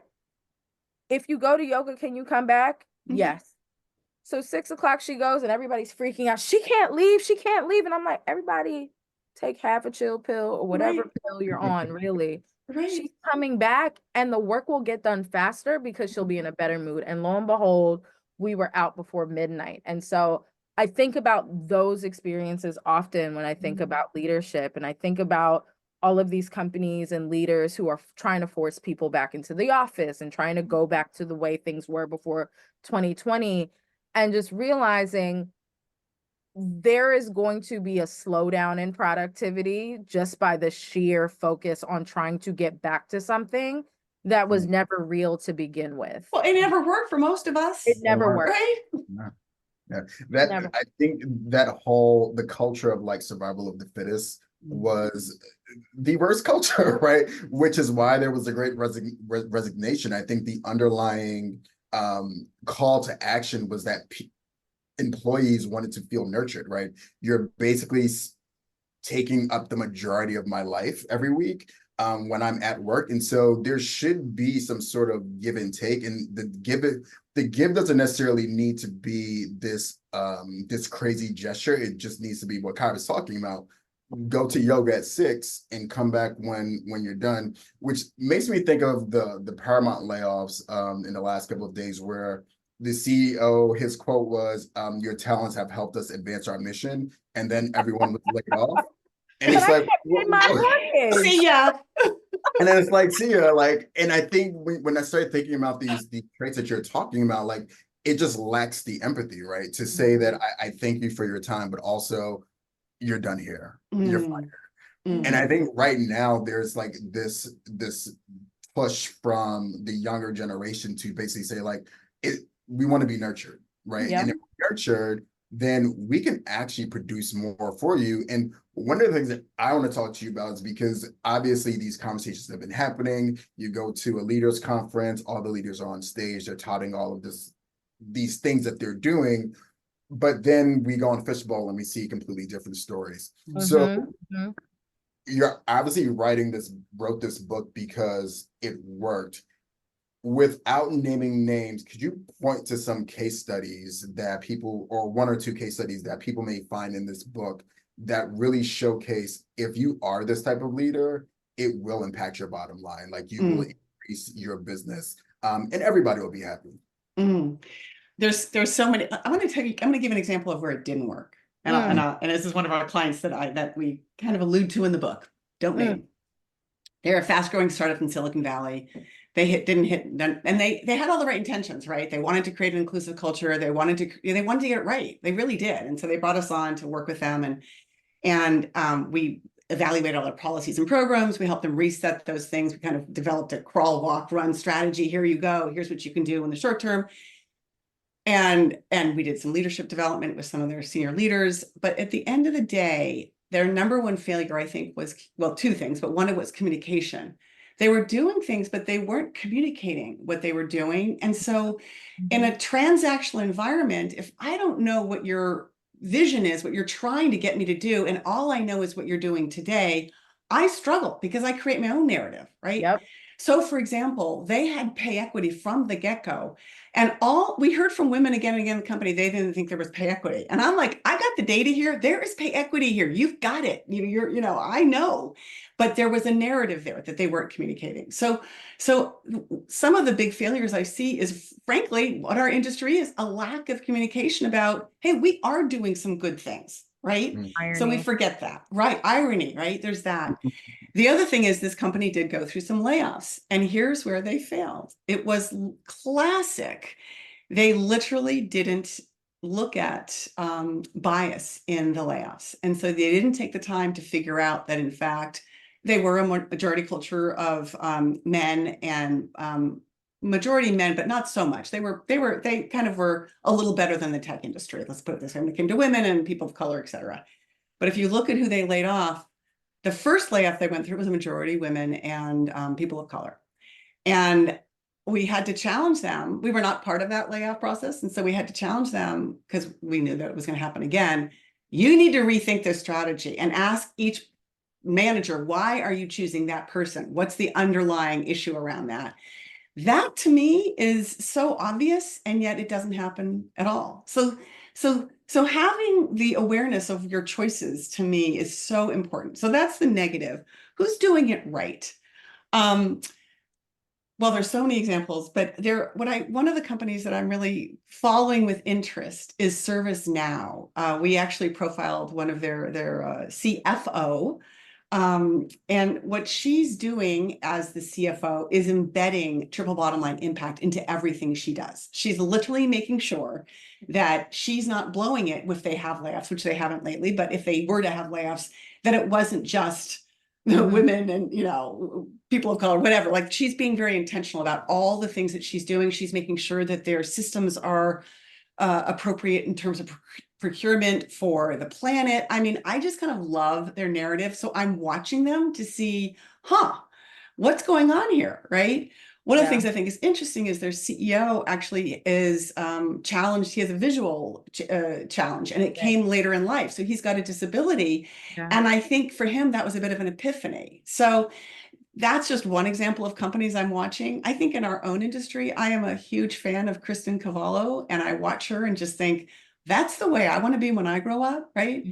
if you go to yoga, can you come back? Yes. So 6 o'clock she goes and everybody's freaking out. She can't leave. She can't leave. And I'm like, everybody take half a chill pill or whatever Right. pill you're on, really. Right. She's coming back and the work will get done faster because she'll be in a better mood. And lo and behold, we were out before midnight. And so I think about those experiences often when I think about leadership, and I think about all of these companies and leaders who are trying to force people back into the office and trying to go back to the way things were before 2020, and just realizing there is going to be a slowdown in productivity just by the sheer focus on trying to get back to something that was never real to begin with. Well, it never worked for most of us. It never worked. Right. Yeah, that Never. I think that whole the culture of like survival of the fittest was the worst culture, right? Which is why there was a great resignation. I think the underlying call to action was that employees wanted to feel nurtured, right? You're basically taking up the majority of my life every week when I'm at work. And so there should be some sort of give and take, and the give doesn't necessarily need to be this this crazy gesture. It just needs to be what Kai was talking about. Go to yoga at 6 and come back when you're done, which makes me think of the Paramount layoffs in the last couple of days, where the CEO, his quote was, your talents have helped us advance our mission. And then everyone was laid off. And it's like, See ya. and then it's like, see ya, like, and I think when I started thinking about these traits that you're talking about, like, it just lacks the empathy, right? To say that I thank you for your time, but also you're done here, you're fired. And I think right now there's like this push from the younger generation to basically say like, we want to be nurtured, right? Yeah. And if we're nurtured, then we can actually produce more for you. And one of the things that I want to talk to you about is because obviously these conversations have been happening. You go to a leaders conference, all the leaders are on stage, they're touting all of these things that they're doing. But then we go on Fishbowl and we see completely different stories. So you're obviously wrote this book because it worked. Without naming names, could you point to some case studies that people, or one or two case studies that people may find in this book that really showcase if you are this type of leader, it will impact your bottom line, like you will increase your business, and everybody will be happy. There's so many. I'm going to give an example of where it didn't work, and this is one of our clients that we kind of allude to in the book. Don't name. They're a fast-growing startup in Silicon Valley. Didn't hit, and they had all the right intentions, right? They wanted to create an inclusive culture. They wanted to get it right. They really did, and so they brought us on to work with them, and we evaluated all their policies and programs. We helped them reset those things. We kind of developed a crawl, walk, run strategy. Here you go. Here's what you can do in the short term. And we did some leadership development with some of their senior leaders. But at the end of the day, their number one failure, I think, was, well, two things, but one, it was communication. They were doing things, but they weren't communicating what they were doing. And so in a transactional environment, if I don't know what your vision is, what you're trying to get me to do, and all I know is what you're doing today, I struggle because I create my own narrative, right? Yep. So for example, they had pay equity from the get-go. And we heard from women again and again in the company, they didn't think there was pay equity. And I'm like, I got the data here. There is pay equity here. You've got it. I know. But there was a narrative there that they weren't communicating. So some of the big failures I see is, frankly, what our industry is, a lack of communication about, hey, we are doing some good things, right? Irony. So we forget that, right? Irony, right? There's that. The other thing is this company did go through some layoffs, and here's where they failed. It was classic. They literally didn't look at bias in the layoffs. And so they didn't take the time to figure out that, in fact, they were a majority culture of men, and majority men, but not so much. They kind of were a little better than the tech industry. Let's put it this way, when it came to women and people of color, et cetera. But if you look at who they laid off, the first layoff they went through was a majority women and people of color. And we had to challenge them. We were not part of that layoff process. And so we had to challenge them because we knew that it was going to happen again. You need to rethink this strategy and ask each manager, why are you choosing that person? What's the underlying issue around that? That to me is so obvious, and yet it doesn't happen at all. So having the awareness of your choices to me is so important. So that's the negative. Who's doing it right? Um, well, there's so many examples, but one of the companies that I'm really following with interest is ServiceNow. We actually profiled one of their CFO. And what she's doing as the CFO is embedding triple bottom line impact into everything she does. She's literally making sure that she's not blowing it if they have layoffs, which they haven't lately, but if they were to have layoffs, that it wasn't just women and, people of color, whatever. Like, she's being very intentional about all the things that she's doing. She's making sure that their systems are appropriate in terms of procurement for the planet. I mean, I just kind of love their narrative. So I'm watching them to see, what's going on here, right? One of the things I think is interesting is their CEO actually is challenged. He has a visual challenge, and it came later in life. So he's got a disability. And I think for him, that was a bit of an epiphany. So that's just one example of companies I'm watching. I think in our own industry, I am a huge fan of Kristen Cavallo, and I watch her and just think, that's the way I want to be when I grow up, right?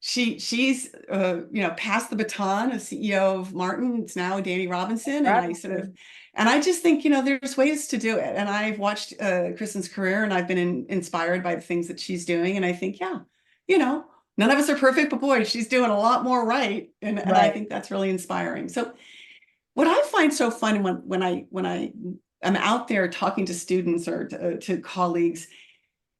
She's passed the baton as CEO of Martin. It's now Danny Robinson, and I just think, there's ways to do it. And I've watched Kristen's career, and I've been inspired by the things that she's doing. And I think, none of us are perfect, but boy, she's doing a lot more right, and I think that's really inspiring. So what I find so fun when I am out there talking to students or to colleagues,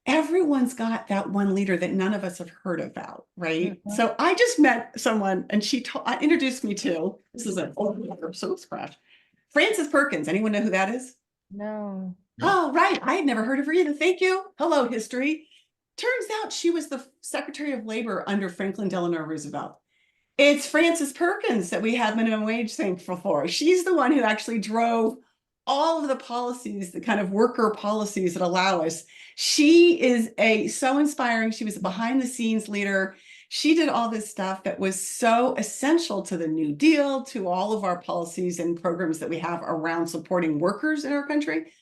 everyone's got that one leader that none of us have heard about, right? So I just met someone, and she introduced me to, this is an old soap crash, Frances Perkins. Anyone know who that is? No. Oh, right. I had never heard of her either. Thank you. Hello, history. Turns out she was the Secretary of Labor under Franklin Delano Roosevelt. It's Frances Perkins that we have minimum wage thankful for. She's the one who actually drove all of the policies, the kind of worker policies that allow us. She is so inspiring. She was a behind the scenes leader. She did all this stuff that was so essential to the New Deal, to all of our policies and programs that we have around supporting workers in our country.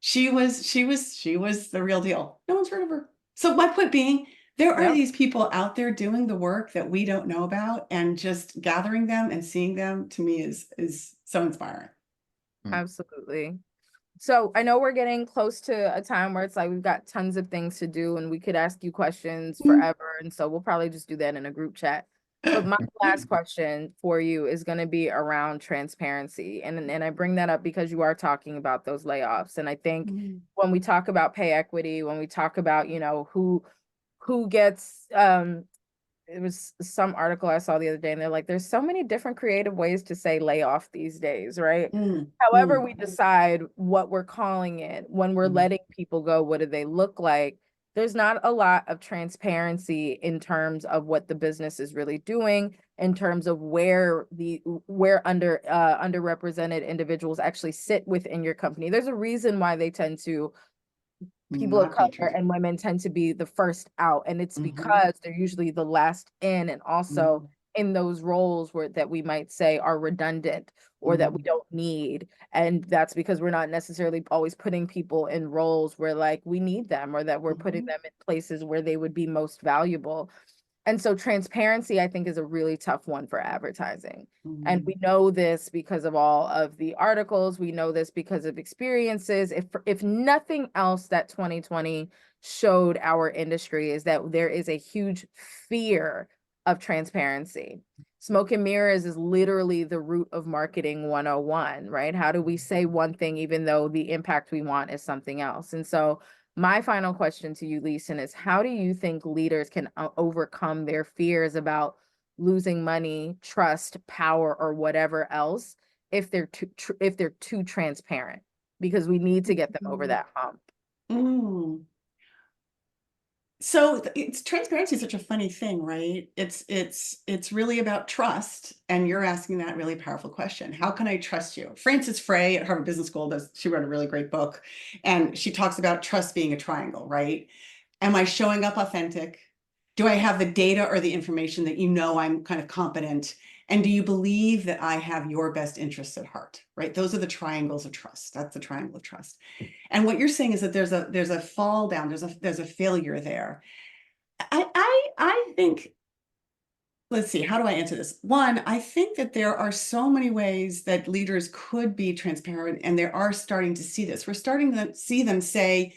She was the real deal. No one's heard of her. So my point being, there are these people out there doing the work that we don't know about, and just gathering them and seeing them, to me, is so inspiring. Absolutely. So I know we're getting close to a time where it's like we've got tons of things to do, and we could ask you questions forever. And so we'll probably just do that in a group chat. But my last question for you is going to be around transparency. And I bring that up because you are talking about those layoffs. And I think when we talk about pay equity, when we talk about, who gets it was some article I saw the other day, and they're like, there's so many different creative ways to say layoff these days, right? However, we decide what we're calling it, when we're letting people go, what do they look like? There's not a lot of transparency in terms of what the business is really doing, in terms of where underrepresented individuals actually sit within your company. There's a reason why they tend to people of color and women tend to be the first out, and it's because they're usually the last in, and also in those roles that we might say are redundant or that we don't need. And that's because we're not necessarily always putting people in roles where like we need them, or that we're putting them in places where they would be most valuable. And so transparency, I think, is a really tough one for advertising. And we know this because of all of the articles. We know this because of experiences. If nothing else, that 2020 showed our industry is that there is a huge fear of transparency. Smoke and mirrors is literally the root of marketing 101, right? How do we say one thing even though the impact we want is something else? And so my final question to you, Lisen, is how do you think leaders can overcome their fears about losing money, trust, power, or whatever else if they're too transparent? Because we need to get them over that hump. So transparency is such a funny thing, right? It's really about trust, and you're asking that really powerful question. How can I trust you? Frances Frey at Harvard Business School she wrote a really great book, and she talks about trust being a triangle, right? Am I showing up authentic? Do I have the data or the information that you know I'm kind of competent? And do you believe that I have your best interests at heart, right? Those are the triangles of trust. That's the triangle of trust. And what you're saying is that there's a fall down, there's a failure there. I think, let's see, how do I answer this? One, I think that there are so many ways that leaders could be transparent, and they are starting to see this. We're starting to see them say,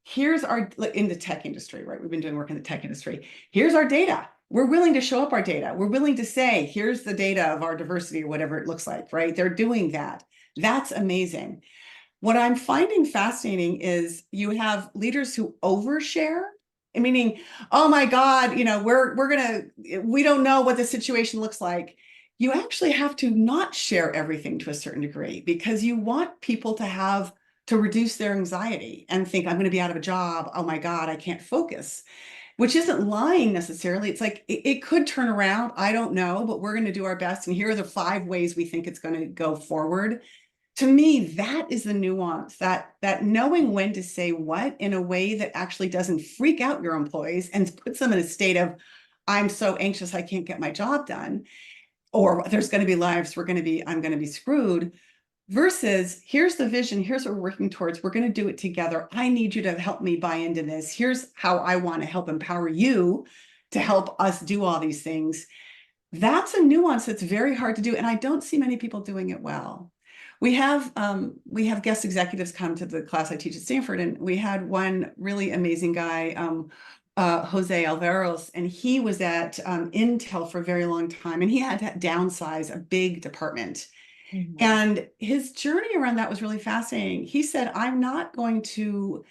here's our, in the tech industry, right? We've been doing work in the tech industry. Here's our data. We're willing to show up our data. We're willing to say, here's the data of our diversity or whatever it looks like, right? They're doing that. That's amazing. What I'm finding fascinating is you have leaders who overshare, meaning, oh my God, you know, we don't know what the situation looks like. You actually have to not share everything to a certain degree, because you want people to reduce their anxiety and think, I'm going to be out of a job. Oh my God, I can't focus, which isn't lying necessarily. It's like, it could turn around. I don't know, but we're going to do our best. And here are the 5 ways we think it's going to go forward. To me, that is the nuance, that knowing when to say what in a way that actually doesn't freak out your employees and puts them in a state of, I'm so anxious, I can't get my job done, or there's going to be lives, I'm going to be screwed, versus here's the vision, here's what we're working towards, we're going to do it together. I need you to help me buy into this. Here's how I want to help empower you to help us do all these things. That's a nuance that's very hard to do, and I don't see many people doing it well. We have guest executives come to the class I teach at Stanford, and we had one really amazing guy, Jose Alvaros, and he was at Intel for a very long time, and he had to downsize a big department. Mhm. And his journey around that was really fascinating. He said, I'm not going to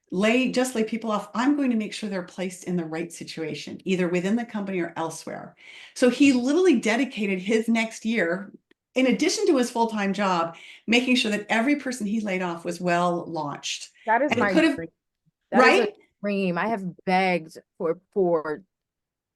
lay people off. I'm going to make sure they're placed in the right situation, either within the company or elsewhere. So he literally dedicated his next year, in addition to his full-time job, making sure that every person he laid off was well launched. That is And my could have, dream. That is a right? dream. I have begged for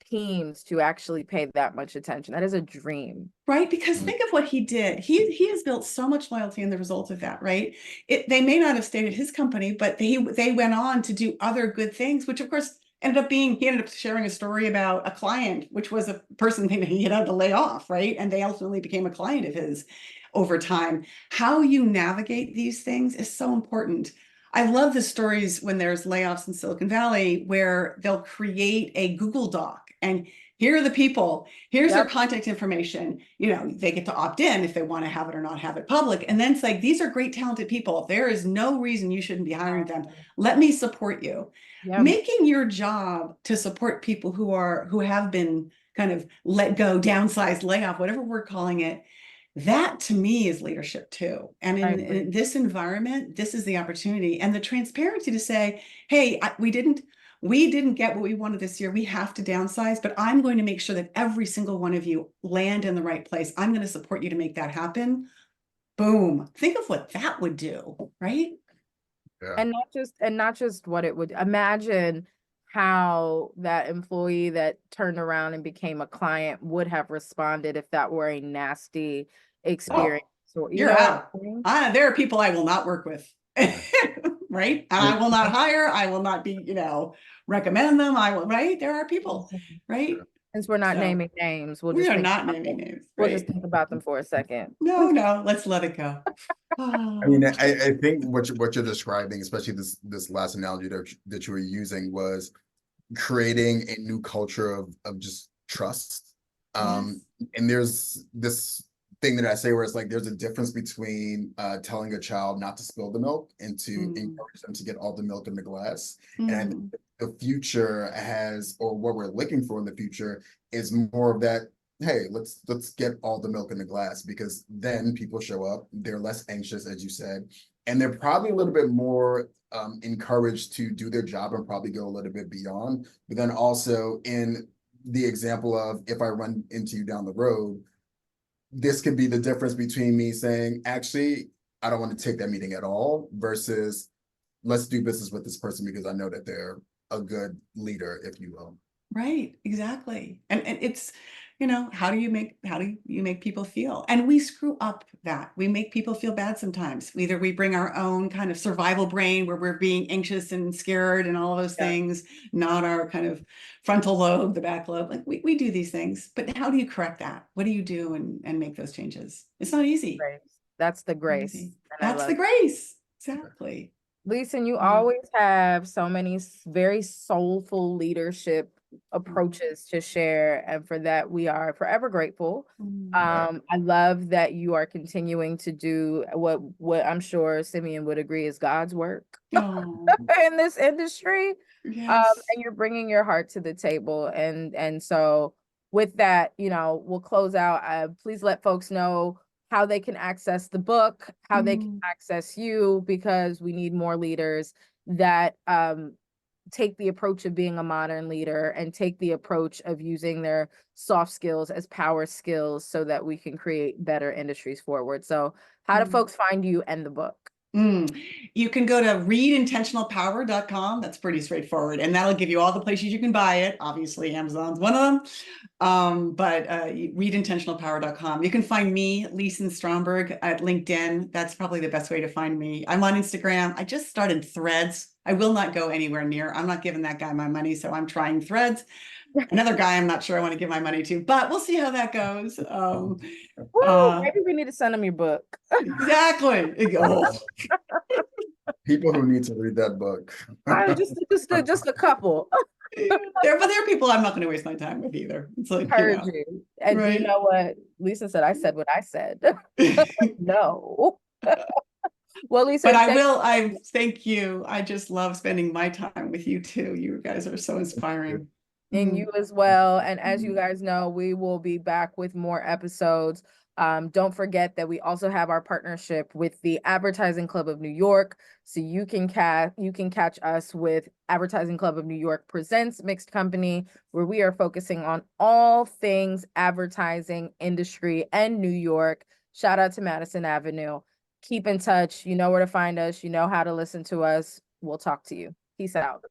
teams to actually pay that much attention. That is a dream. Right? Because think of what he did. He has built so much loyalty in the result of that, right? They may not have stayed at his company, but they went on to do other good things, which of course he ended up sharing a story about a client, which was a person he had to lay off, right? And they ultimately became a client of his over time. How you navigate these things is so important. I love the stories when there's layoffs in Silicon Valley where they'll create a Google Doc, and here are the people, here's their contact information. You know, they get to opt in if they want to have it or not have it public. And then it's like, these are great, talented people. There is no reason you shouldn't be hiring them. Let me support you. Yeah. Making your job to support people who have been kind of let go, downsized, layoff, whatever we're calling it, that to me is leadership too. And in this environment, this is the opportunity and the transparency to say, hey, we didn't get what we wanted this year. We have to downsize, but I'm going to make sure that every single one of you land in the right place. I'm going to support you to make that happen. Boom. Think of what that would do, right? Yeah. And not just what it would imagine how that employee that turned around and became a client would have responded if that were a nasty experience. Or You're out. There are people I will not work with. Right? And I will not hire. I will not be, recommend them. Right? There are people, right? Since we're not naming names, we are not naming names. We'll just think about them for a second. No, let's let it go. I mean, I think what you're describing, especially this last analogy that you were using, was creating a new culture of just trust. And there's this thing that I say where it's like there's a difference between telling a child not to spill the milk and to encourage them to get all the milk in the glass. And the future or what we're looking for in the future is more of that. Hey, let's get all the milk in the glass, because then people show up, they're less anxious, as you said, and they're probably a little bit more encouraged to do their job and probably go a little bit beyond. But then also in the example of, if I run into you down the road, this could be the difference between me saying, actually, I don't want to take that meeting at all, versus let's do business with this person because I know that they're a good leader, if you will. Right, exactly. And it's how do you make people feel? And we screw up that. We make people feel bad sometimes. Either we bring our own kind of survival brain where we're being anxious and scared and all of those things, not our kind of frontal lobe, the back lobe. Like we do these things, but how do you correct that? What do you do and make those changes? It's not easy. Grace. That's the Not grace. easy. And I That's love the it. grace. Exactly. Lisa, you Yeah. always have so many very soulful leadership approaches to share, and for that we are forever grateful. I love that you are continuing to do what I'm sure Simeon would agree is God's work Oh, in this industry. yes. And you're bringing your heart to the table, and so with that, we'll close out. Please let folks know how they can access the book, how they can access you, because we need more leaders that take the approach of being a modern leader and take the approach of using their soft skills as power skills so that we can create better industries forward. So how do folks find you and the book? You can go to readintentionalpower.com. That's pretty straightforward. And that'll give you all the places you can buy it. Obviously, Amazon's one of them. But readintentionalpower.com. You can find me, Lisen Stromberg, at LinkedIn. That's probably the best way to find me. I'm on Instagram. I just started Threads. I will not go anywhere near. I'm not giving that guy my money, so I'm trying Threads. Another guy I'm not sure I want to give my money to, but we'll see how that goes. Maybe we need to send them your book. Exactly. People who need to read that book. Just a couple. There are people I'm not going to waste my time with either. It's like, Heard you. And right? you know what? Lisa said, I said what I said. No. Well, Lisa, But I thank you. I just love spending my time with you too. You guys are so inspiring. And you as well. And as you guys know, we will be back with more episodes. Don't forget that we also have our partnership with the Advertising Club of New York. So you can catch us with Advertising Club of New York Presents Mixed Company, where we are focusing on all things advertising industry and New York. Shout out to Madison Avenue. Keep in touch. You know where to find us. You know how to listen to us. We'll talk to you. Peace out.